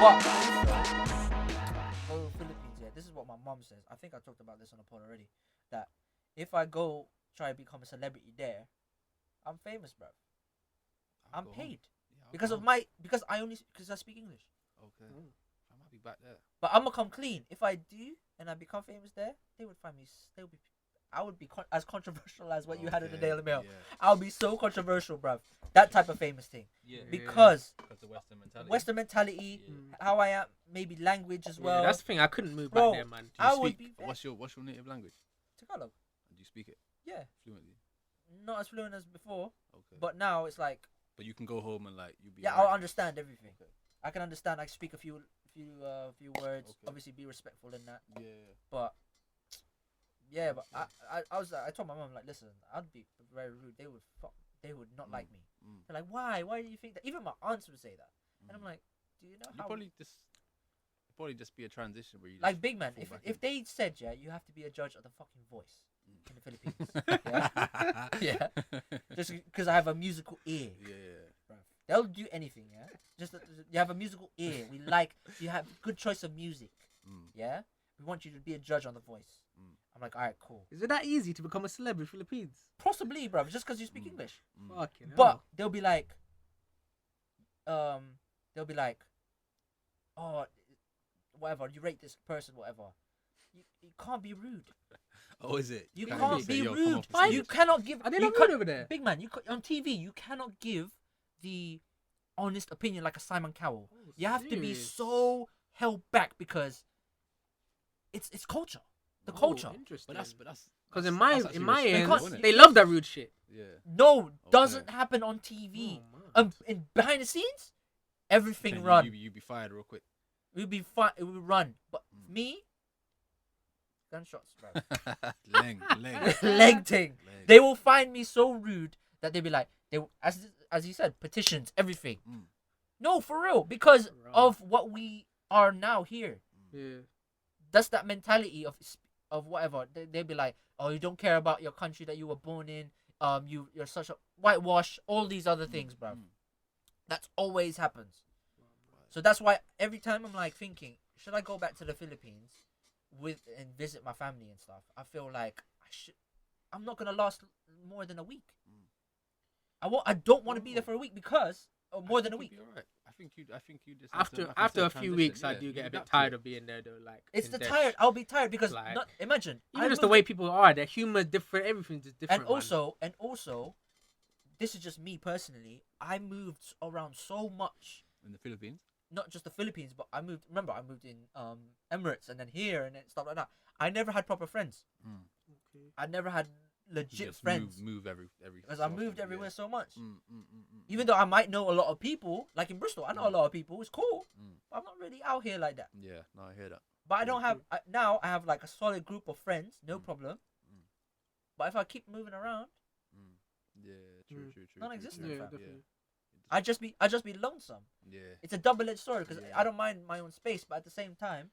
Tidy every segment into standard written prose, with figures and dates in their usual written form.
But go to Philippines, yeah. This is what my mom says. I think I talked about this on the pod already. That if I go try to become a celebrity there, I'm famous, bro. I'm paid because I speak English. Okay. I might be back there. But I'm gonna come clean. If I do and I become famous there, they would find me. I would be as controversial as what you had in the Daily Mail. Yeah. I'll be so controversial, bruv. That type of famous thing. Yeah. Because the Western mentality, how I am, maybe language as well. That's the thing. I couldn't move Bro, back there, man. I would be. What's your native language? Tagalog. And do you speak it Yeah. fluently? Not as fluent as before, Okay. but now it's like. But you can go home and like you be. Yeah, right. I'll understand everything. Okay. I can understand. I speak a few words. Okay. Obviously, be respectful in that. Yeah. But I told my mom, like, listen, I'd be very rude. They would not like me. They're like, why? Why do you think that? Even my aunts would say that, and I'm like, do you know how? Probably just be a transition where you like big man. If they said you have to be a judge of the fucking voice in the Philippines, yeah, just because I have a musical ear. Yeah. They'll do anything, yeah. Just you have a musical ear. You have good choice of music, yeah. We want you to be a judge on The Voice. I'm like, all right, cool. Is it that easy to become a celeb in Philippines? Possibly, bro. Just because you speak English. Fucking hell. But they'll be like, oh, whatever. You rate this person, whatever. You can't be rude. Oh, is it? You can't be rude. Stage. You cannot give. Are they not rude over there? Big man, on TV, you cannot give the honest opinion like a Simon Cowell. You have to be so held back because it's culture. The culture. Interesting. But that's because in my end, Because they love that rude shit. Yeah. No, doesn't happen on TV. In behind the scenes, everything run. You be fired real quick. We'll be fine. It will run. But me, gunshots, bro. Leg thing. They will find me so rude that they'll be like, as you said, petitions, everything. No, for real, because of what we are now here. Yeah. That's that mentality of whatever. They'll be like, oh, you don't care about your country that you were born in. You're such a whitewash. All these other things, bro. That's always happens. So that's why every time I'm like thinking, should I go back to the Philippines and visit my family and stuff? I feel like I'm not gonna last more than a week. I don't want to be there for a week because more than a week. Right. I think you just after a few weeks, I do get a bit tired of being there though. Like it's the tired. I'll be tired because imagine even just the way people are, their humor different, everything's just different. And also, this is just me personally. I moved around so much in the Philippines. Not just the Philippines, but I moved in Emirates and then here and then stuff like that. I never had proper friends. Okay. I never had legit friends. Move every because I moved everywhere so much. Even though I might know a lot of people, like in Bristol, I know a lot of people. It's cool. But I'm not really out here like that. Yeah, no, I hear that. But I don't have now. I have like a solid group of friends, no problem. But if I keep moving around, true. Non-existent. Yeah, definitely. I just be lonesome. Yeah. It's a double-edged sword because I don't mind my own space, but at the same time,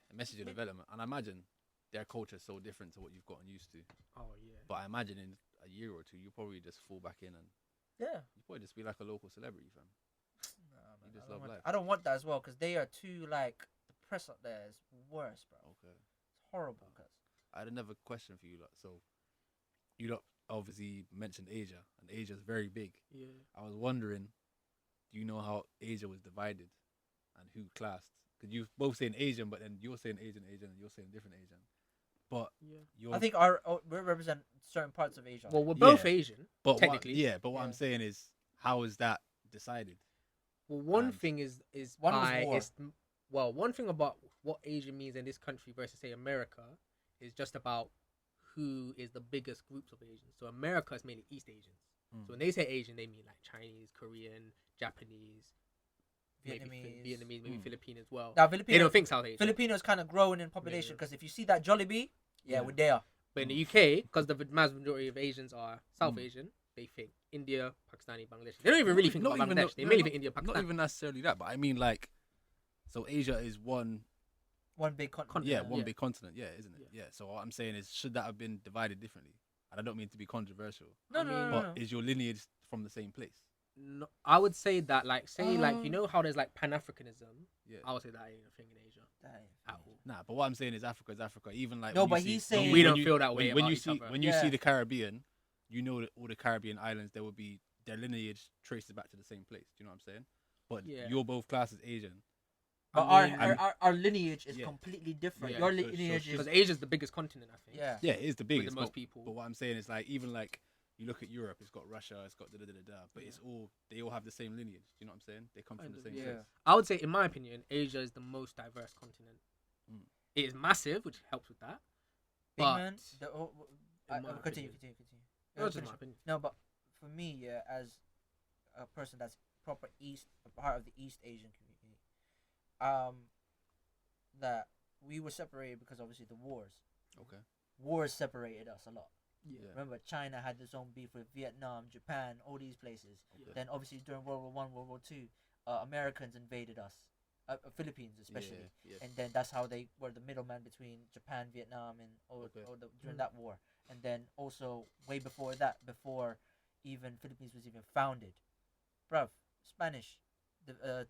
a message of development. And I imagine their culture is so different to what you've gotten used to. Oh yeah. But I imagine in a year or two, you'll probably just fall back in and you probably just be like a local celebrity, fam. Nah, man, you just love life. I don't want that as well because they are too like the press up there is worse, bro. Okay. It's horrible. Cause I had another question for you, lot. So you lot obviously mentioned Asia, and Asia's very big. Yeah. I was wondering, do you know how Asia was divided and who classed? Because you both saying Asian, but then you're saying Asian, and you're saying different Asian. But I think we represent certain parts of Asia. Well, we're both Asian, but technically. What I'm saying is, how is that decided? Well, one thing is one thing about what Asia means in this country versus say America is just about who is the biggest groups of Asians. So America is mainly East Asians. So when they say Asian, they mean like Chinese, Korean, Japanese, Vietnamese, maybe Filipino as well. Now, they don't think South Asian. Filipinos kind of growing in population because if you see that Jollibee, we're there. But in the UK, because the vast majority of Asians are South Asian, they think India, Pakistani, Bangladesh. They don't even really think about Bangladesh. They mainly think India, Pakistan. Not even necessarily that, but I mean like, so Asia is one big continent. Yeah, one big continent. Yeah, isn't it? Yeah. So what I'm saying is, should that have been divided differently? And I don't mean to be controversial. No. Is your lineage from the same place? No, I would say that, like, you know how there's like Pan-Africanism. Yeah. I would say that ain't a thing in Asia That ain't- at all. Nah, but what I'm saying is Africa is Africa. Even like No, when you but see, he's saying- We when don't you- feel that way when about you each see other. when you see Yeah. the Caribbean, you know that all the Caribbean islands there will be their lineage traces back to the same place. Do you know what I'm saying? But Yeah. you're both classed as Asian. But I mean, our lineage is Yeah. completely different. Yeah, Your so- lineage so- is because Asia's the biggest continent, I think. yeah. Yeah, it is the With the biggest. most But, people. but what I'm saying is like even like you look at Europe, it's got Russia, it's got da da da da. But it's all they all have the same lineage. Do you know what I'm saying? They come from the same Yeah. place. I would say, in my opinion, Asia is the most diverse continent. Mm. It is massive, which helps with that. Big But man. in my Continue. opinion- Continue. That's just Finish. my opinion. No, but for me, yeah, as a person that's proper East, a part of the East Asian community, that we were separated because obviously the wars. Okay. Wars separated us a lot. Yeah. Remember, China had its own beef with Vietnam, Japan, all these places. Okay. Then obviously during World War One, World War Two, Americans invaded us, Philippines especially, Yeah. and then that's how they were the middleman between Japan, Vietnam, and during that war. And then also way before that, before even Philippines was even founded, bruv, Spanish, the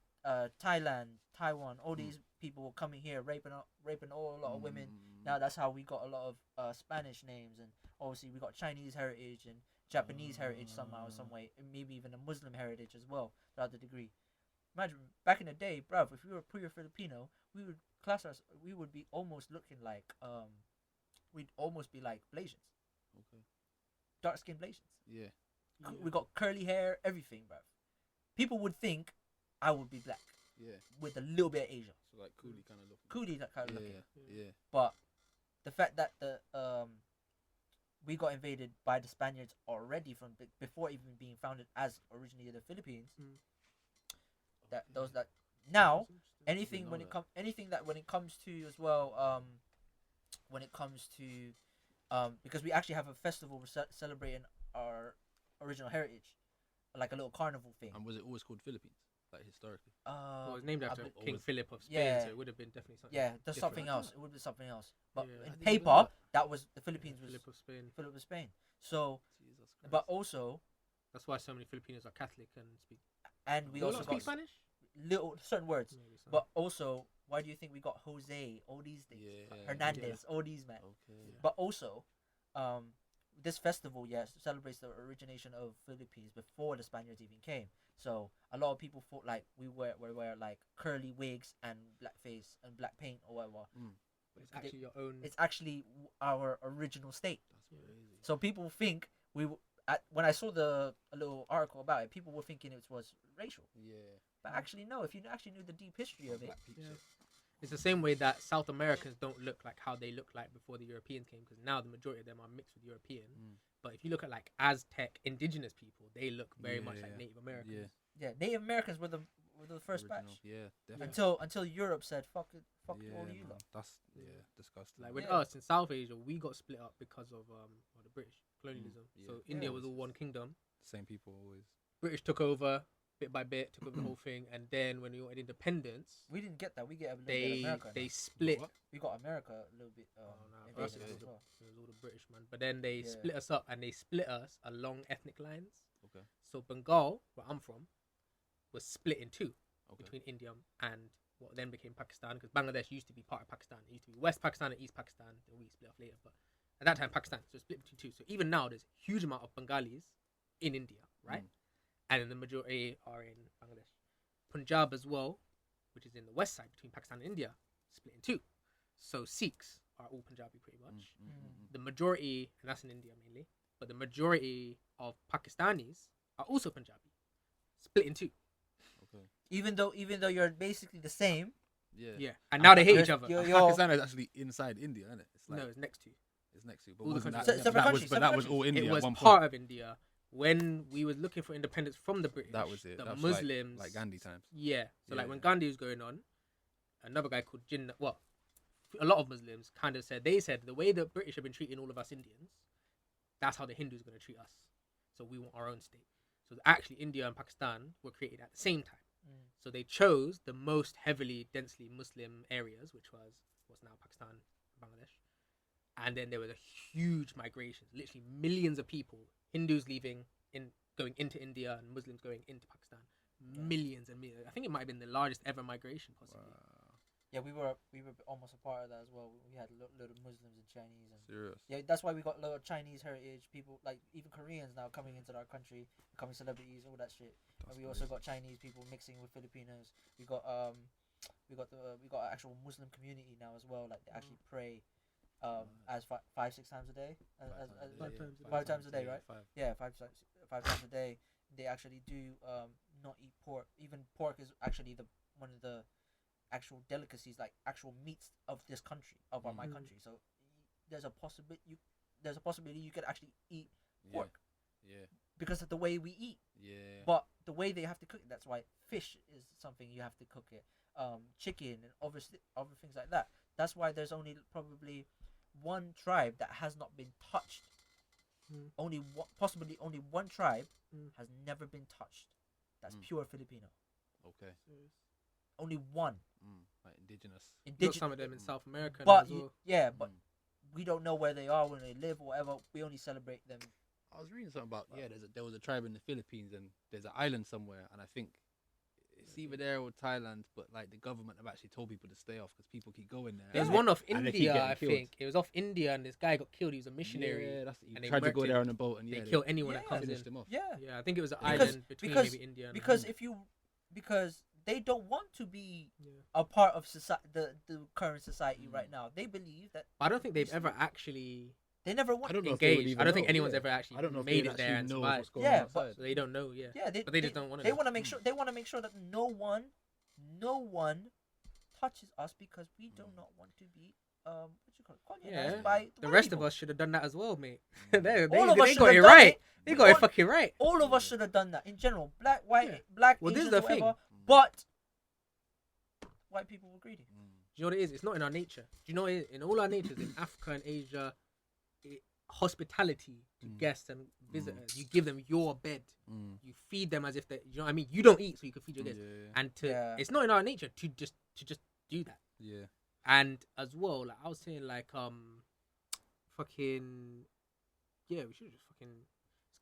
Thailand, Taiwan, all these people were coming here raping a lot of women. Now that's how we got a lot of Spanish names, and obviously we got Chinese heritage and Japanese heritage somehow, some way, and maybe even a Muslim heritage as well, to other degree. Imagine back in the day, bruv, if we were pure Filipino, we would class us. We would be almost looking like we'd almost be like Blasians, Okay. dark skinned Blasians. Yeah. We got curly hair, everything, bruv. People would think I would be black Yeah. with a little bit of Asia. So like coolie kind of look. Coolie, that kind of Yeah. looking. Yeah. But the fact that we got invaded by the Spaniards already from before even being founded as originally the Philippines. That those that now anything know when that. it comes to as well when it comes to because we actually have a festival celebrating our original heritage, like a little carnival thing. And was it always called Philippines? Like historically? Well, it was named after bit- King always- Philip of Spain, Yeah. so it would have been definitely something. Yeah, there's different. something else. It would be something else. But Yeah. I in didn't even paper, know that. that was the Philippines was Philip of Spain. Philip of Spain. So, Jesus Christ. but also, That's why so many Filipinos are Catholic and speak. and we Do you also not got speak Spanish. little certain words. Maybe so. But also, why do you think we got Jose? All these things, Yeah. Hernandez, all these man. Okay. But also, this festival, yes, celebrates the origination of Philippines before the Spaniards even came. So a lot of people thought like we wear like curly wigs and blackface and black paint or whatever. But it's actually your own. It's actually our original state. That's crazy. So people think when I saw a little article about it, people were thinking it was racial. Yeah. But actually, no. If you actually knew the deep history of it, Black people. Yeah. It's the same way that South Americans don't look like how they look like before the Europeans came, because now the majority of them are mixed with European. But if you look at like Aztec indigenous people, they look very much like Yeah. Native Americans. Yeah. yeah, Native Americans were the first Original. batch Yeah, definitely. until Europe said fuck it, yeah, all you man. lot. That's disgusting. Like with Yeah. us in South Asia, we got split up because of the British colonialism. So Yeah. India Yeah. was all one kingdom. Same people always. British took over bit by bit, took over the whole thing, and then when we wanted independence, We didn't get that. We get a little bit of they America. they now. split. What? We got America a little bit. Oh, no, invaded for us us it as was, well. it was all the British man. But then they Yeah. split us up, and they split us along ethnic lines. Okay. So Bengal, where I'm from, was split in two Okay. between India and what then became Pakistan, because Bangladesh used to be part of Pakistan. It used to be West Pakistan and East Pakistan. Then we split off later, but at that time Pakistan, so it's split between two. So even now there's a huge amount of Bengalis in India, right? And then the majority are in Bangladesh. Punjab as well, which is in the west side between Pakistan and India, split in two. So Sikhs are all Punjabi pretty much. The majority, and that's in India mainly, but the majority of Pakistanis are also Punjabi, split in two. Okay. Even though you're basically the same. Yeah. Yeah, and now they hate You're- each other. you're- And Yo. Pakistan is actually inside India, isn't it? It's like No, it's next to. it's next to. But all the wasn't that, countries. Separate that countries, was, but that separate was all India It at was one part point. of India when we was looking for independence from the British. That was it. The That was Muslims, like Gandhi times. yeah. So like Yeah. when Gandhi was going on, another guy called Jinnah. Well, a lot of Muslims kind of said the way the British have been treating all of us Indians, that's how the Hindus are going to treat us. So we want our own state. So actually, India and Pakistan were created at the same time. So they chose the most heavily, densely Muslim areas, which was what's now Pakistan, Bangladesh. And then there was a huge migration, literally millions of people, Hindus leaving in going into India and Muslims going into Pakistan. Millions and millions. I think it might have been the largest ever migration, possibly. Yeah, we were almost a part of that as well. We had a lot of Muslims and Chinese, and Serious. yeah, that's why we got a lot of Chinese heritage people, like even Koreans now coming into our country, becoming celebrities, all that shit. And we also got Chinese people mixing with Filipinos. We got actual Muslim community now as well. Like they actually pray, as 5-6 times a day. Five times a day, right? Yeah, five times a day. They actually do not eat pork. Even pork is actually one of the actual delicacies, like actual meats of this country, of my country. So there's a possibility you could actually eat pork. Yeah. Because of the way we eat. Yeah. But the way they have to cook it, that's why fish is something you have to cook it. Chicken and other things like that. That's why there's only probably one tribe that has not been touched. Possibly only one tribe has never been touched. That's pure Filipino. Okay. Only one. Like indigenous. Got some of them in South America. But as well. but we don't know where they are, when they live, or whatever. We only celebrate them. I was reading something about there was a tribe in the Philippines, and there's an island somewhere, and I think it's either there or Thailand, but like the government have actually told people to stay off because people keep going there. There's one off and they keep India, getting I killed. think. It was off India, and this guy got killed. He was a missionary. Yeah, that's and he they tried to go murked there him. on a boat, and They kill anyone that comes in. finished him off. Yeah. Yeah, I think it was an Because- island between because- maybe India and Because they don't want to be Yeah. a part of the current society right now. They believe that I don't think they've ever actually they never want. I don't know if they would engaged. even I don't think know, anyone's yeah. ever actually I don't know if made they it there and actually know survived. what's going Yeah, on but- outside. So they don't know. Yeah. Yeah, But they just don't want to. They want to make sure. They want to make sure that no one touches us because we do not want to be what you call it, colonized Yeah. by The white rest people. of us should have done that as well, mate. Mm. they All of us they should got have it done right. it. They got it All- fucking right. All of us should have done that in general. Black, white, Yeah. black, Well, this is Asians, the thing. whatever. But white people were greedy. Do you know what it is? It's not in our nature. Do you know what it is? In all our natures in Africa and Asia, hospitality to guests and visitors. You give them your bed. You feed them as if they. You know what I mean? You don't eat, so you can feed your guests. And it's not in our nature to just do that. Yeah. And as well, like I was saying, like fucking yeah, we should have just fucking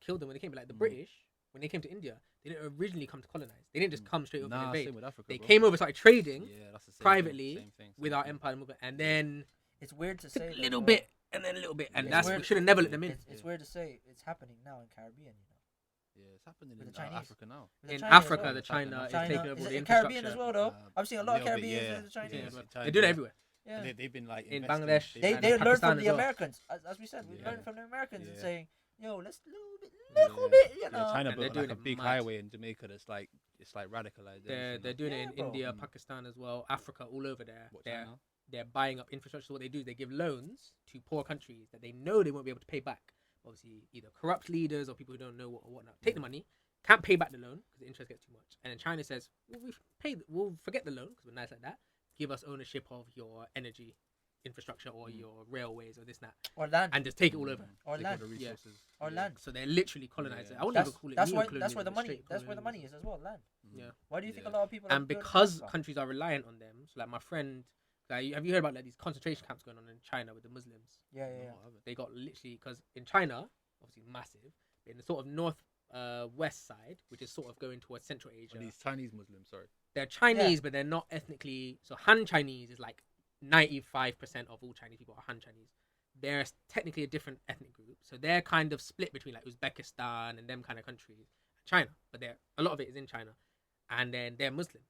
killed them when they came. But like the British, when they came to India, they didn't originally come to colonize. They didn't just come straight over and Nah, invade. same with Africa, They bro. came over, started trading Yeah, that's the same privately thing, same with our empire movement, and then It's weird to took say a that, little bro. bit, and then a little bit, and It's that's weird- we should have never let them in. It's weird to say it's happening now in Caribbean. Yeah, it's happening With in the Chinese. Africa now. With the In China as Africa, well. the China is China taking over is all it the in Caribbean infrastructure. as well, though. I've seen a lot of little bit, Caribbeans yeah. with the Chinese. Yeah. They do it everywhere. Yeah. They've been like In investing- Bangladesh, They and learn Pakistan from as the well. Americans, as we said. We Yeah. learn from the Americans and Yeah. saying, "Yo, let's little bit, you Yeah, know." China And they're built doing like a it big mad. highway in Jamaica that's like it's like radicalized. They're doing it in Yeah, bro. India, Pakistan as well, Africa, all over there. What, They're China? they're buying up infrastructure. So what they do is they give loans to poor countries that they know they won't be able to pay back. Obviously, either corrupt leaders or people who don't know what or whatnot. Take the money, can't pay back the loan because the interest gets too much. And then China says, well, we'll forget the loan because we're nice like that. Give us ownership of your energy infrastructure or your railways or this and that, Or land. and just take it all over. Or Take land. all the Yeah. resources. Or land. So they're literally colonizing. Yeah. I wouldn't That's even call it that's where neocolonialism, the it's money. straight That's where the money colonialism. is as well. Land. Yeah. Why do you think a Yeah. lot of people? And are building because houses on? countries are reliant on them, so like my friend, like, have you heard about like these concentration camps going on in China with the Muslims? Yeah. No, I haven't. They got literally because in China, obviously massive, but in the sort of north west side, which is sort of going towards Central Asia, Are these Chinese Muslims, sorry. they're Chinese, but they're not ethnically. So Han Chinese is like 95% of all Chinese people are Han Chinese. They're technically a different ethnic group, so they're kind of split between like Uzbekistan and them kind of countries, China, but a lot of it is in China, and then they're Muslim.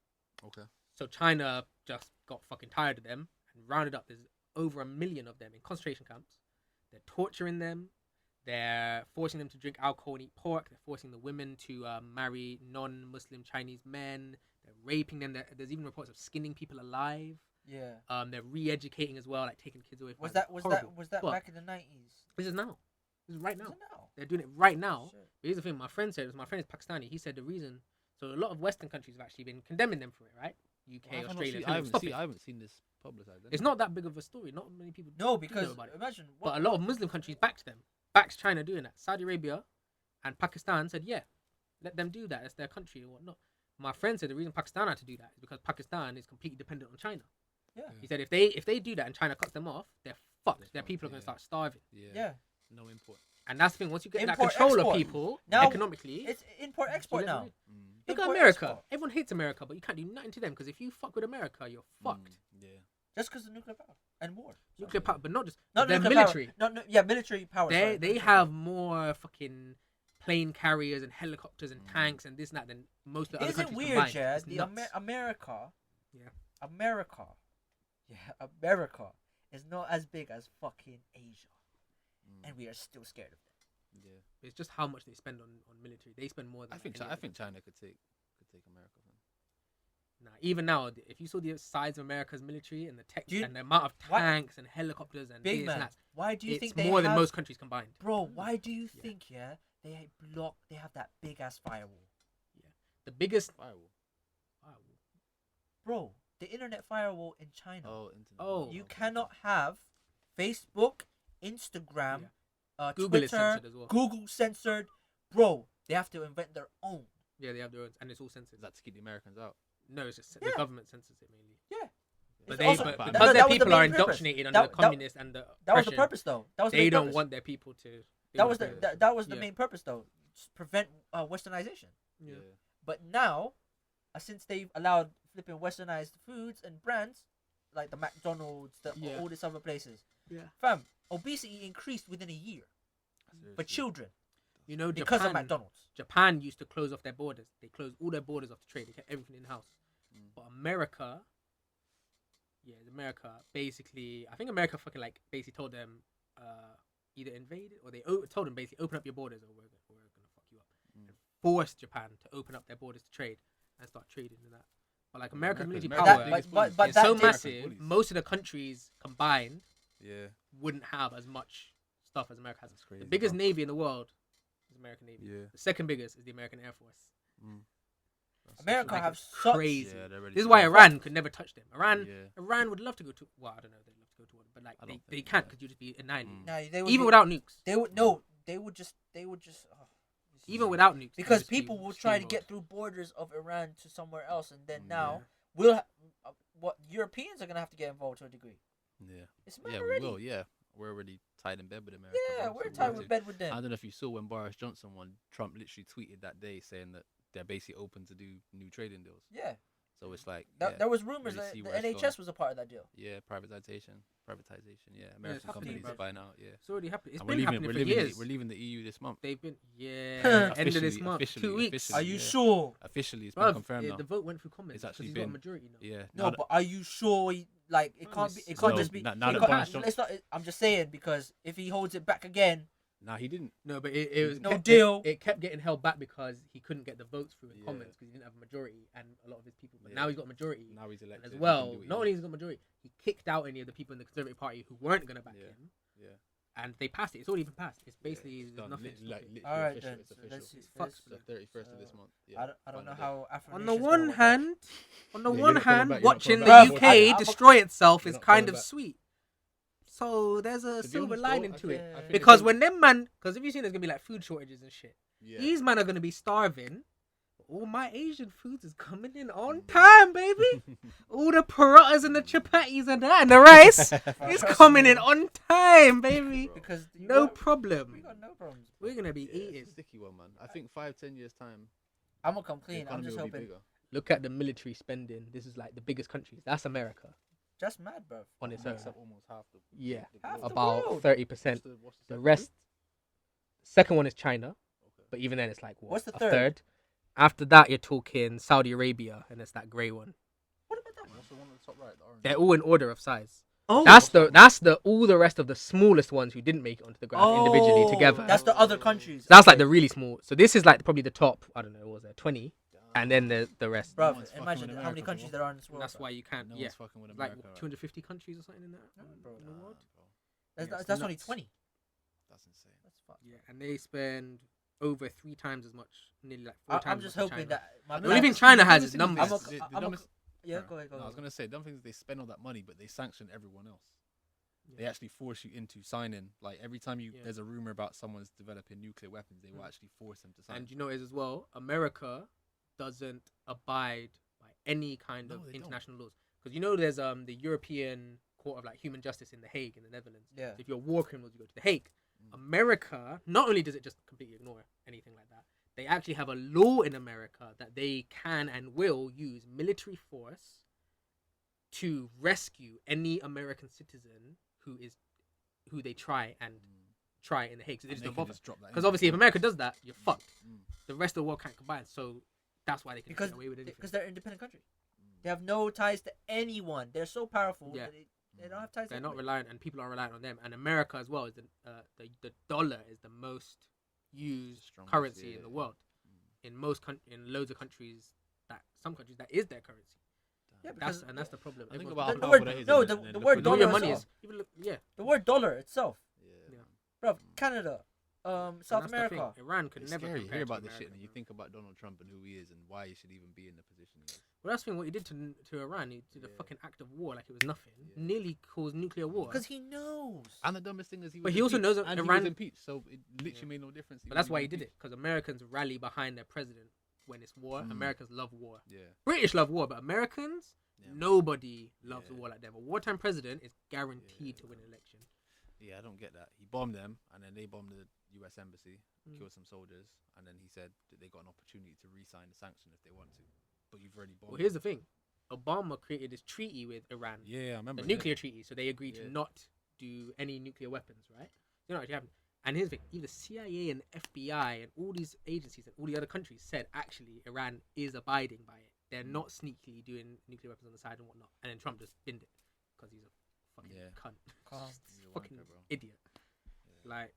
Okay. So China just got fucking tired of them and rounded up. There's over 1 million of them in concentration camps. They're torturing them. They're forcing them to drink alcohol and eat pork. They're forcing the women to marry non-Muslim Chinese men. They're raping them. There's even reports of skinning people alive. Yeah. They're re-educating as well, like taking kids away from Was them. that Horrible. But back in the 90s? This is now. This is right now. Is it now? They're doing it right now. Shit. But here's the thing, my friend said, my friend is Pakistani. He said the reason, so a lot of Western countries have actually been condemning them for it, right? UK, Well, Australia, I Philippines, stop it. haven't seen this publicized. It's not that big of a story. Not many people No, do because know about it. imagine. But a lot of Muslim countries backed them. Backs China doing that. Saudi Arabia and Pakistan said, yeah, let them do that. It's their country and whatnot. My friend said the reason Pakistan had to do that is because Pakistan is completely dependent on China. Yeah. He said if they do that and China cuts them off, they're fucked. Their people are going to start starving. Yeah. No import. And that's the thing. Once you get that Import, control export. of people Now, economically, It's import export let now. them look at Import, America. export. Everyone hates America, but you can't do nothing to them because if you fuck with America, you're fucked. Yeah. Just because of nuclear power and war. Nuclear power, but not just Not they're nuclear military. Power. Yeah, military power. They sorry, they military have power. more fucking plane carriers and helicopters and tanks and this and that than most of the other Isn't countries weird, combined. Jed? It's The nuts. America. Yeah. America. Yeah, America is not as big as fucking Asia, and we are still scared of them. Yeah. It's just how much they spend on military. They spend more than I think any I other think country. China could take America. Man. Nah, even now, if you saw the size of America's military and the tech Do you- and the amount of What? tanks and helicopters and Big this man, and that, why do you it's think they more have, than most countries combined. Bro, why do you Yeah. think they have that big ass firewall? The biggest. Firewall. Bro, the internet firewall in China. Oh, internet. Oh. You okay. cannot have Facebook, Instagram, Google is Twitter, censored as well. Google censored. Bro, they have to invent their own. Yeah, they have their own, and it's all Is censored. that to keep the Americans out? No, it's just Yeah. the government censors it mainly. Yeah. But It's they, also- but that- because that their was the people are main purpose. indoctrinated under That- the communists and the That was the oppression, purpose, though. That was the they main don't purpose. want their people to. they That want was to- that was the yeah. main purpose, though. Just prevent westernization. Yeah. But now, since they've allowed flipping westernized foods and brands like the McDonald's, Yeah. all these other places, Yeah. fam, obesity increased within a year for Seriously. children You know, because Japan, of McDonald's. Japan used to close off their borders. They closed all their borders off to trade. They kept everything in house. But America, America basically. I think America fucking basically told them either invaded or they told them basically open up your borders or we're gonna fuck you up. And forced Japan to open up their borders to trade and start trading and that. But like America's military America's power biggest but bullies. is that so did- massive. bullies. Most of the countries combined Yeah. wouldn't have as much stuff as America has. That's crazy. The biggest bro. navy in the world is American Navy. Yeah. The second biggest is the American Air Force. That's America Like, have it's such crazy. Yeah, they're ready This is to why go. Iran could never touch them. Yeah. Iran would love to go to. Well, I don't know. They'd love to go to one, but I don't they think can't so. because you just be annihilated. Nah, they would Even be- without nukes. they would no, they would just Even without nukes. they'd because just be people will try to steamrolled. get through borders of Iran to somewhere else, and then Mm, now what Europeans are gonna have to get involved to a degree. Yeah. It's mad Yeah, already. we will. Yeah, we're already tied in bed with America. Yeah, bro, we're so tied have with to- bed with I them. don't know if you saw when Boris Johnson won. Trump literally tweeted that day saying that they're basically open to do new trading deals. Yeah, So it's like there was rumors really that see the where it's NHS going. was a part of that deal. Yeah, privatization. Yeah, American happening, companies bro. buying out. Yeah. It's already happened. It's And been happening for years. We're leaving the EU this month. They've been end of this Officially- month, officially- 2 weeks. officially. Are you Yeah. sure? Officially, it's been Bruv, confirmed now. the vote went through comments. It's because actually he's got a been- majority now. Yeah. No, but are you sure? Like it Bro, can't be. it's- It it's can't no- just be. now it that can't- Boris Johnson- let's not. I'm just saying because if he holds it back again, Nah, he didn't. No, but it was No kept- deal. It kept getting held back because he couldn't get the votes through in Yeah. comments because he didn't have a majority and a lot of his people. But Yeah. now he's got a majority. Now he's And elected. as he can well, do what he not only wants. has he got a majority, he kicked out any of the people in the Conservative Party who weren't going to back Yeah. him, Yeah. and they passed it. It's already been passed. It's basically It's there's done. nothing. Literally, stopping it. all right official. then. It's So official. let's see. It's let's- It's the 31st of this month. Yeah. I don't know final day. how Afro On the Nation's one gonna work out. hand, Yeah, you're not coming back, you're not watching coming the back. UK I'm- destroy itself You're is not kind coming of back. sweet. So there's a To be silver honest, though, lining I to think- it. I think Because it's when them man, because if you seen there's gonna be like food shortages and shit, Yeah. these men are gonna be starving. All my Asian foods is coming in on time, baby. All the paratas and the chapatis and that and the rice is Trust coming me. in on time, baby. Bro. Because No we problem. got no problems. We're gonna be Yeah, eating. it's a sticky one, man. I think 5-10 years time, I'm gonna come the clean. I'm economy just will be hoping. bigger. Look at the military spending. This is like the biggest countries. That's America Just mad, bro. on its own. Makes up almost half the. Yeah, Half the about world. 30%. What's The second rest. Second one is China, Okay. but even then it's like what? What's the a third? After that, you're talking Saudi Arabia, and it's that grey one. What about that one? one? What's the one on the top right? The orange. They're all in order of size. Oh, That's the all the rest of the smallest ones who didn't make it onto the ground individually together. That's the other countries. That's like the really small. So this is like probably the top. I don't know, what was there 20, and then the rest. Bro, one's fucking imagine with how many America, countries bro. there are in this world. That's bro. why you can't. No Yeah, one's fucking with like America. 250 countries or something in there. bro, in the world. That's, Yeah, that's, it's that's only nuts. 20. That's insane. That's fucked. Yeah, and they spend over 3 times as much, nearly like 4 times. I'm just as much hoping China. that my The only thing plan- China has The is thing numbers. I'm a- the I'm a- numbers- Yeah, go ahead. No, I was gonna say, dumb things. They spend all that money, but they sanction everyone else. They actually force you into signing. Like every time Yeah. there's a rumor about someone's developing nuclear weapons, they will actually force them to sign. And you know it as well, America doesn't abide by any kind No, of they don't. international laws. Because you know there's the European Court of like Human Justice in The Hague in the Netherlands. Yeah. So if you're war criminals, you go to The Hague. America, not only does it just completely ignore anything like that, they actually have a law in America that they can and will use military force to rescue any American citizen who they try in the Hague. So they just don't bother. Because obviously, if America does that, you're fucked. The rest of the world can't combine. So that's why they can get away with anything. Because they're an independent country. They have no ties to anyone. They're so powerful. Yeah. That they don't have ties. They're not reliant, and people are reliant on them. And America as well is the dollar is the most used currency in the world. In loads of countries, some countries that is their currency. Yeah, because that's the problem. I think Everyone's- about the word dollar your money itself. is The word dollar itself, Yeah. bro. Canada, and South that's the thing. America. Iran could It's never scary. You compare hear to about this shit America, and you bro. think about Donald Trump and who he is and why he should even be in the position he is. Well, that's the thing. What he did to Iran, he did a fucking act of war like it was nothing. Yeah. Nearly caused nuclear war. Because he knows. And the dumbest thing is he was But he also impeached, knows that and he Iran- was impeached, so it literally made no difference. But that's why he did it, because Americans rally behind their president when it's war. Americans love war. Yeah. British love war, but Americans, Yeah. nobody loves Yeah. war like them. A wartime president is guaranteed to win an election. Yeah, I don't get that. He bombed them, and then they bombed the U.S. embassy, killed some soldiers, and then he said that they got an opportunity to re-sign the sanction if they want to. But you've already bombed. Well, here's the thing: Obama created this treaty with Iran, Yeah, I remember. the nuclear treaty. So they agreed Yeah. to not do any nuclear weapons, right? You know what actually happened? And here's the thing: even the CIA and FBI and all these agencies and all the other countries said actually Iran is abiding by it. They're not sneakily doing nuclear weapons on the side and whatnot. And then Trump just binned it because he's a fucking cunt. He's a Fucking wanker, bro. idiot. Like,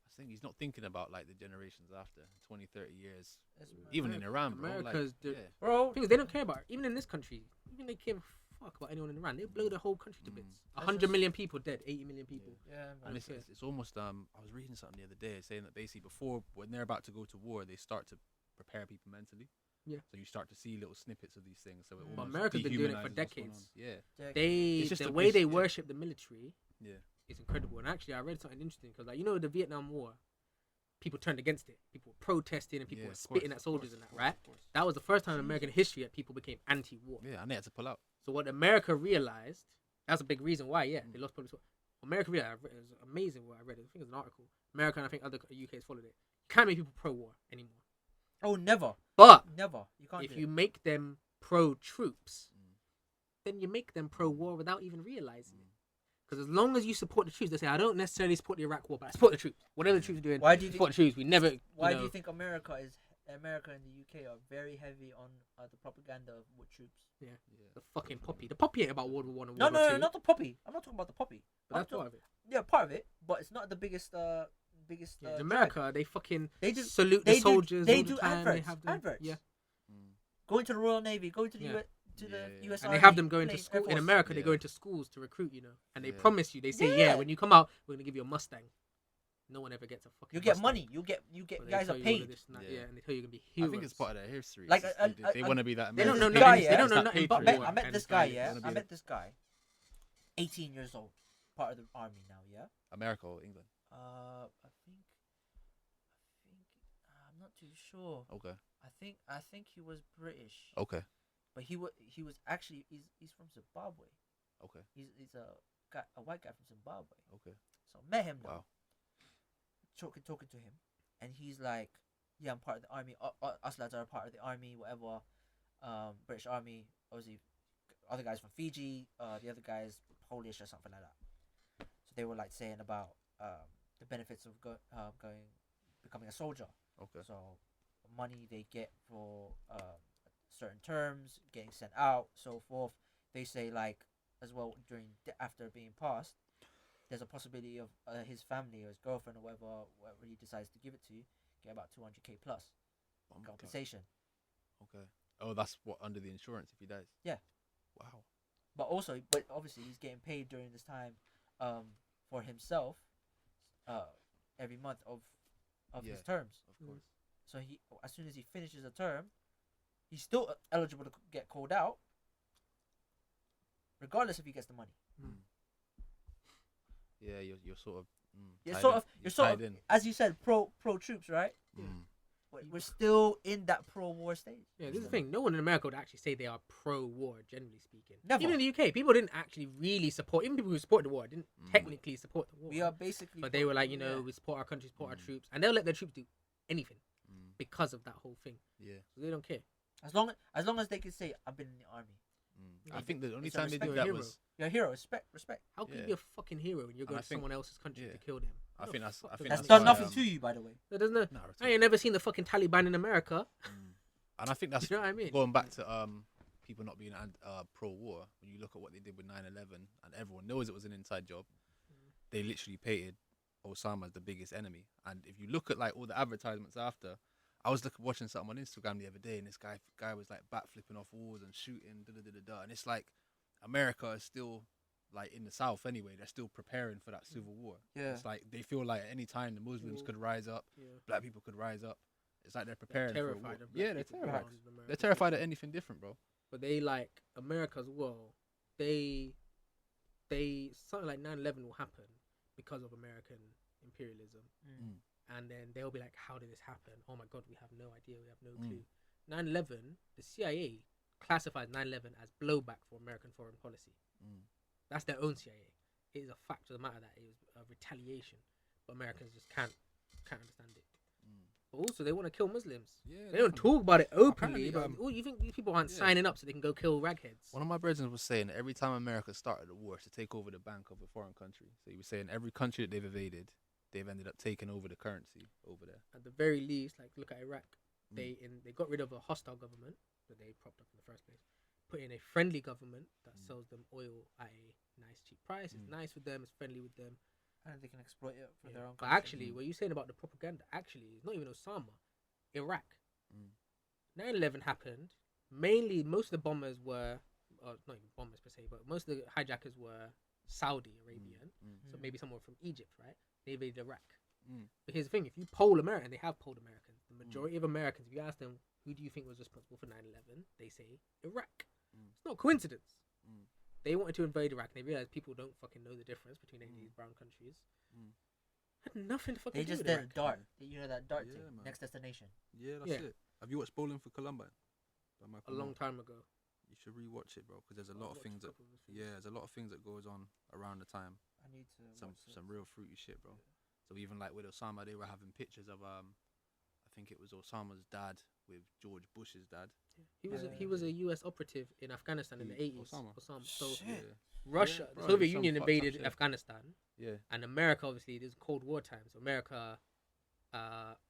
I think he's not thinking about like the generations after 20, 30 years, That's even in Iran, bro. America's like, the- yeah. Bro, the thing is, they don't care about it. Even in this country, even they care fuck about anyone in Iran. They blow the whole country to bits. That's 100 just- million people dead, 80 million people. yeah, And it's almost I was reading something the other day saying that basically before when they're about to go to war, they start to prepare people mentally. Yeah. So you start to see little snippets of these things. So it But almost America's been doing it for dehumanises what's going decades. on. Yeah. They just the a way they business, yeah. worship the military Yeah. is incredible. And actually, I read something interesting because, like, you know, the Vietnam War, people turned against it. People were protesting and people Yeah, were of spitting course, at soldiers of and that, course, right? of course. That was the first time in American history that people became anti-war. Yeah, and they had to pull out. So what America realized, that's a big reason why, they lost public support. America realized, it was amazing what I read. I think it was an article. America and I think other UK's followed it. You can't make people pro-war anymore. Oh, never, But never. You can't. if do you it. make them pro-troops, then you make them pro-war without even realizing it. Because as long as you support the troops, they say, I don't necessarily support the Iraq war, but I support the troops. Whatever the troops are doing, Why do you support the troops. We never. Why you do know, you think America and the UK are very heavy on the propaganda with troops? the fucking poppy? The poppy ain't about World War One or No, World War no, Two. no, not the poppy. I'm not talking about the poppy. But I'm that's part of it. Yeah, part of it, but it's not the biggest. Biggest. Yeah, in drag. America, they fucking They do- salute they the do- soldiers. they all do the time. adverts, They have them. adverts. Yeah, Going to the Royal Navy, going to the Yeah. US, to the Yeah. US and Army, they have them going to plane, school. Air In Force. America, they Yeah. go into schools to recruit, you know, and they Yeah. promise you. They say, Yeah. yeah, when you come out, we're gonna give you a Mustang. No one ever gets a fucking. You get Mustang. money. You get But they guys tell are you all of paid. this and that, Yeah. yeah, and they tell you you're gonna be I heroes. think it's part of their history. Like, It's I- just they want to be that. They don't American. know guy, nothing. yeah. They don't It's know that nothing But about patriot war. I met and this stuff. guy, They yeah. wanna be I the- met this guy, 18 years old, part of the army now, yeah. America or England. I think, I'm not too sure. Okay. I think he was British, Okay. but he was actually he's from Zimbabwe. Okay. He's a white guy from Zimbabwe. Okay. So I met him now, Wow. talking to him, and he's like, yeah, I'm part of the army. Us lads are a part of the army, whatever. British Army, obviously, other guys from Fiji, the other guys Polish or something like that. So they were like saying about the benefits of becoming a soldier. Okay. So money they get for certain terms, getting sent out, so forth. They say like as well after being passed, there's a possibility of his family or his girlfriend or whoever he decides to give it to, get about 200k plus Okay. compensation. Okay. Oh, that's what under the insurance if he dies. Yeah. Wow. But obviously he's getting paid during this time for himself every month of Yeah. his terms. Of course. So he, as soon as he finishes a term, he's still eligible to get called out, regardless if he gets the money. Yeah, you're sort of. You're tied sort in. of, you're sort tied of, in. as you said, pro troops, right? Mm. But we're still in that pro-war stage. Yeah, this is the thing. No one in America would actually say they are pro-war, generally speaking. Never. Even in the UK, people didn't actually really support. Even people who support the war didn't technically support the war. We are basically. But they were like, we support our country, support our troops, and they'll let their troops do anything because of that whole thing. Yeah. So they don't care. As long as they can say, "I've been in the army." I think the only It's a time they respect did that hero. was. You're a hero. Respect. How can Yeah. you be a fucking hero when you're And going I to think- someone else's country yeah. to kill them? I think that's That's why, done nothing to you, by the way. That doesn't. Nah, I ain't never seen the fucking Taliban in America. and I think that's You know what I mean? going back to people not being pro-war. When you look at what they did with 9/11, and everyone knows it was an inside job, they literally painted Osama as the biggest enemy. And if you look at like all the advertisements after, I was watching something on Instagram the other day, and this guy was like backflipping off walls and shooting, and it's like America is still like in the South anyway. They're still preparing for that civil war. Yeah. It's like they feel like at any time the Muslims could rise up, Yeah. black people could rise up. It's like they're preparing for a war. Terrified of black Yeah, they're people terrified. around America. They're terrified of anything different, bro. But they like America as well. They something like 9/11 will happen because of American imperialism, and then they'll be like, "How did this happen? Oh my God, we have no idea. We have no clue." 9/11, the CIA classifies 9/11 as blowback for American foreign policy. That's their own CIA. It is a fact of the matter that it was a retaliation, but Americans just can't understand it. But also, they want to kill Muslims. Yeah, They don't talk about it openly. Apparently, But you think these people aren't signing up so they can go kill ragheads? One of my brethren was saying that every time America started a war to take over the bank of a foreign country, so he was saying every country that they've evaded, they've ended up taking over the currency over there. At the very least, like look at Iraq, they got rid of a hostile government that they propped up in the first place, put in a friendly government that sells them oil at a nice cheap price. It's nice with them, it's friendly with them, And they can exploit it for their own. But country. actually, what you're saying about the propaganda, actually, it's not even Osama. Iraq. 9/11 happened. Mainly, most of the bombers were, not even bombers per se, but most of the hijackers were Saudi Arabian. So maybe someone from Egypt, right? They invaded Iraq. But here's the thing: if you poll America, and they have polled Americans, the majority of Americans, if you ask them, who do you think was responsible for 9/11, they say Iraq. It's not a coincidence. They wanted to invade Iraq, and they realized people don't fucking know the difference between any of these brown countries. Had nothing to fucking They do just with did Iraq. dart. You know that dart Yeah, thing. man. Next destination. Yeah, that's Yeah. it. Have you watched Bowling for Columbine? By A Michael long Moore? time ago. You should rewatch it, bro, because there's a I've lot of watched things a that couple of his films. there's a lot of things that goes on around the time. I need to Some watch some real fruity shit, bro. So even like with Osama, they were having pictures of I think it was Osama's dad with George Bush's dad. He was a U.S. operative in Afghanistan in the Who, 80s. Osama? So Shit. Russia, Yeah, bro, the Soviet some Union fucked up invaded shit. Afghanistan, Yeah. and America obviously it is Cold War time. So America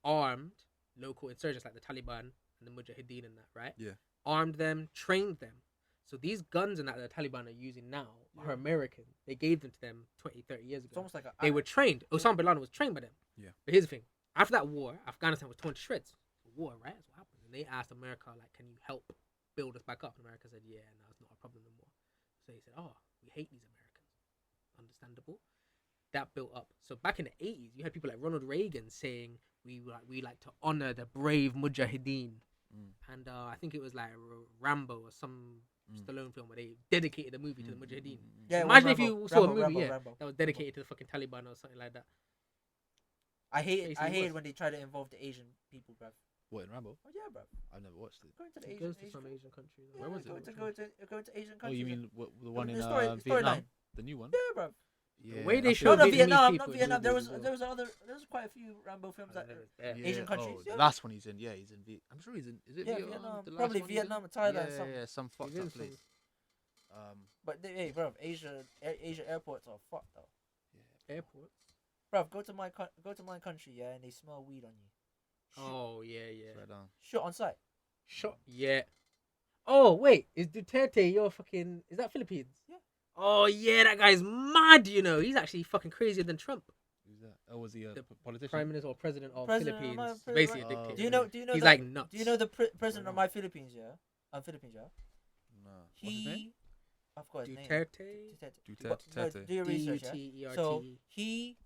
armed local insurgents like the Taliban and the Mujahideen and that, right? Yeah. Armed them, trained them. So these guns and that the Taliban are using now are American. They gave them to them 20, 30 years It's ago. almost like a. They were trained. Osama bin Laden was trained by them. Yeah. But here's the thing: after that war, Afghanistan was torn to shreds. War, right? That's what happened. And they asked America, like, "Can you help build us back up?" And America said, "Yeah, no, it's not a problem no more." So they said, "Oh, we hate these Americans." Understandable. That built up. So back in the 80s, you had people like Ronald Reagan saying, "We like to honor the brave Mujahideen," and I think it was like Rambo or some Stallone film where they dedicated a movie to the Mujahideen. Yeah, it was Imagine if Rambo. you saw a Rambo, movie, Rambo. that was dedicated to the fucking Taliban or something like that. I hate Basically was. when they try to involve the Asian people, bruv. What, in Rambo? Oh yeah, bruv. I've never watched it. Going to the It Asian. goes to Asian some countries. Asian countries. Yeah, Where was it? Going to Asian Oh, countries. you mean the one in the Vietnam? storyline. The new one? Yeah, bruv. Yeah. way they I showed No, think- not Vietnamese Vietnam. people Not in Vietnam. There movies was as there was quite a few Rambo films that. Yeah, Asian countries, oh, yeah. the last one he's in, he's in Vietnam. I'm sure he's in. Is it Yeah, Vietnam? Vietnam. The last Probably one he's in? Vietnam or Thailand, Yeah, something. yeah, some fucked He's in up place. But hey, bruv, Asia airports are fucked though. Airports. Bruv, go to my country, yeah, and they smell weed on you. Oh yeah. Right down. Shot on sight. Shot. Yeah. Oh wait, is Duterte your fucking? Is that Philippines? Yeah. Oh yeah, that guy's mad. You know, he's actually fucking crazier than Trump. Who's that? Oh, was he a The politician? Prime Minister or President of President of Philippines. my- He's basically a Oh. dictator. Do you know? He's that, like nuts. Do you know the president of my Philippines? Yeah, Philippines. Yeah. No. What's his name? He, I've got his name. Duterte? Duterte. Do your research. Yeah? D-U-T-E-R-T-E. So he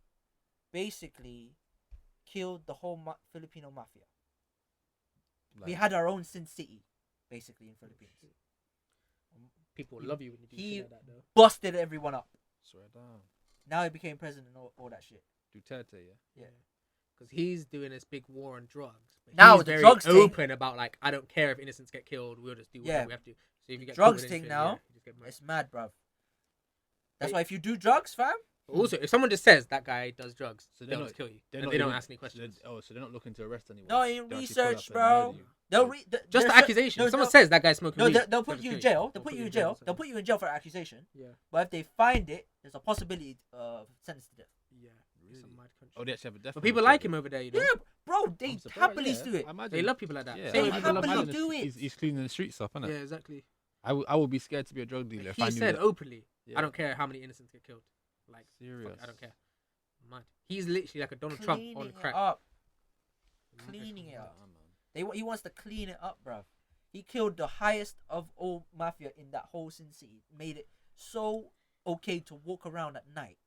basically killed the whole Filipino mafia. Like, We had our own Sin City, basically in Philippines. People he- love you when you do he- shit like that, though. Busted everyone up. swear down. Now he became president and all that shit. Duterte, yeah. Yeah. because he's doing this big war on drugs. But Now, he's the very drugs thing- open about like, I don't care if innocents get killed. We'll just do whatever Yeah. we have to. So if you get Drugs caught with thing anything, now, yeah, you just get murdered. It's mad, bruv. That's Wait. why if you do drugs, fam, But also, if someone just says that guy does drugs, So they'll they're just not- kill you. they're And not they don't even- ask any questions. So they're not looking to arrest anyone. no, in They'll actually pull research, up and bro. murder you. They'll Just they're the so- accusation. no, If someone no, says that guy's smoking no, weed, they'll put just you in kill jail. They'll put you in jail. They'll put you in jail for accusation. Yeah, But if they find it, there's a possibility of sentence to death. yeah. It's a Really? mad country. Oh, they actually have a death. But people penalty like him there. over there, you know. Yeah, bro, they I'm surprised, happily yeah. do it. I imagine. They love people like that. Yeah, Same They way people love happily Madness. do it. He's cleaning the streets up, isn't Yeah, it? exactly. I would be scared to be a drug dealer if I He knew said that. openly, Yeah. I don't care how many innocents get killed. Like, fuck Serious. it, I don't care. Mad. He's literally like a Donald Trump on Cleaning crack. it up. Mad. Cleaning it Yeah, up. man. He wants to clean it up, bruv. He killed the highest of all mafia in that whole Sin City. Made it so okay to walk around at night.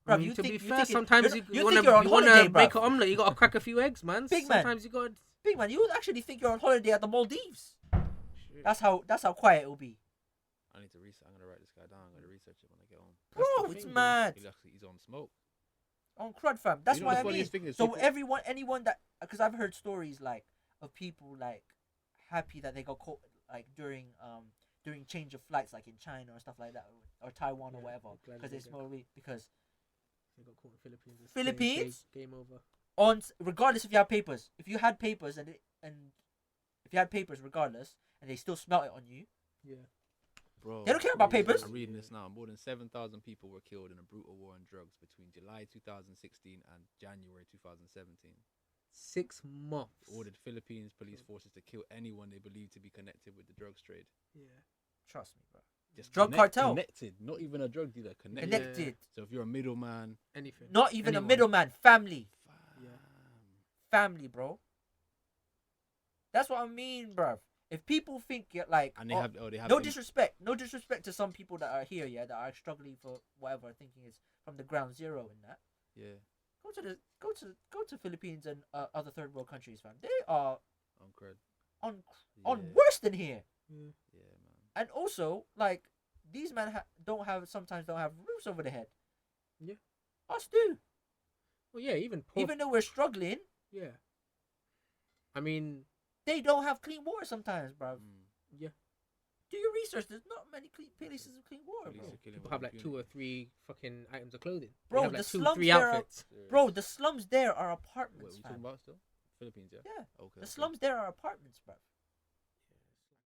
I Bruv, mean, you to think, be you fair, think sometimes you you want think you're on to holiday, make bruv. an omelette. You gotta crack a few eggs, man. Big man. Sometimes you got. Big man, you actually think you're on holiday at the Maldives. That's how quiet it will be. I need to research. I'm gonna write this guy down. I'm gonna research it when I get home. Bro, the it's thing, bro. mad. He's on smoke. On crud, fam. That's You know what the I mean. funniest thing is So people- anyone that, because I've heard stories like of people like happy that they got caught like during change of flights, like in China or stuff like that, or Taiwan or Yeah, whatever, I'm glad because they they got smoke weed. Because They got caught in Philippines. It's Philippines? Game over. regardless if you have papers, if you had papers and if you had papers regardless, and they still smell it on you, Yeah. Bro, They don't care about Yeah, papers. I'm reading this now. More than 7,000 people were killed in a brutal war on drugs between July 2016 and January 2017. 6 months. Ordered Philippines police forces to kill anyone they believe to be connected with the drugs trade. Yeah. trust me, bro. Just Drug cartel. Connected, not even a drug dealer. Connected. Connected, So if you're a middleman, Anything. not even Anyone. a middleman. Family, Yeah. family, bro. That's what I mean, bro. If people think you're like, and they oh, have no in- disrespect to some people that are here, yeah, that are struggling for whatever, thinking it's from the ground zero in that. yeah, Go to Philippines and other third world countries, fam. They are on cred. on Yeah. worse than here. Yeah. Yeah, man. And also, like, these men sometimes don't have roofs over their head. Yeah. Us do. Well, yeah. Even poor. Even though we're struggling, Yeah. I mean, they don't have clean water sometimes, bro. Mm. yeah. Do your research. There's not many clean places of clean water, Police bro. are killing People with have like 2 or impunity. 3 fucking items of clothing. They Bro, have, like, the 2, slums 3 there are- outfits. Serious. Bro, the slums there are What apartments, we talking fam. about still? Philippines, yeah. Yeah. Okay. The slums there are apartments, bro.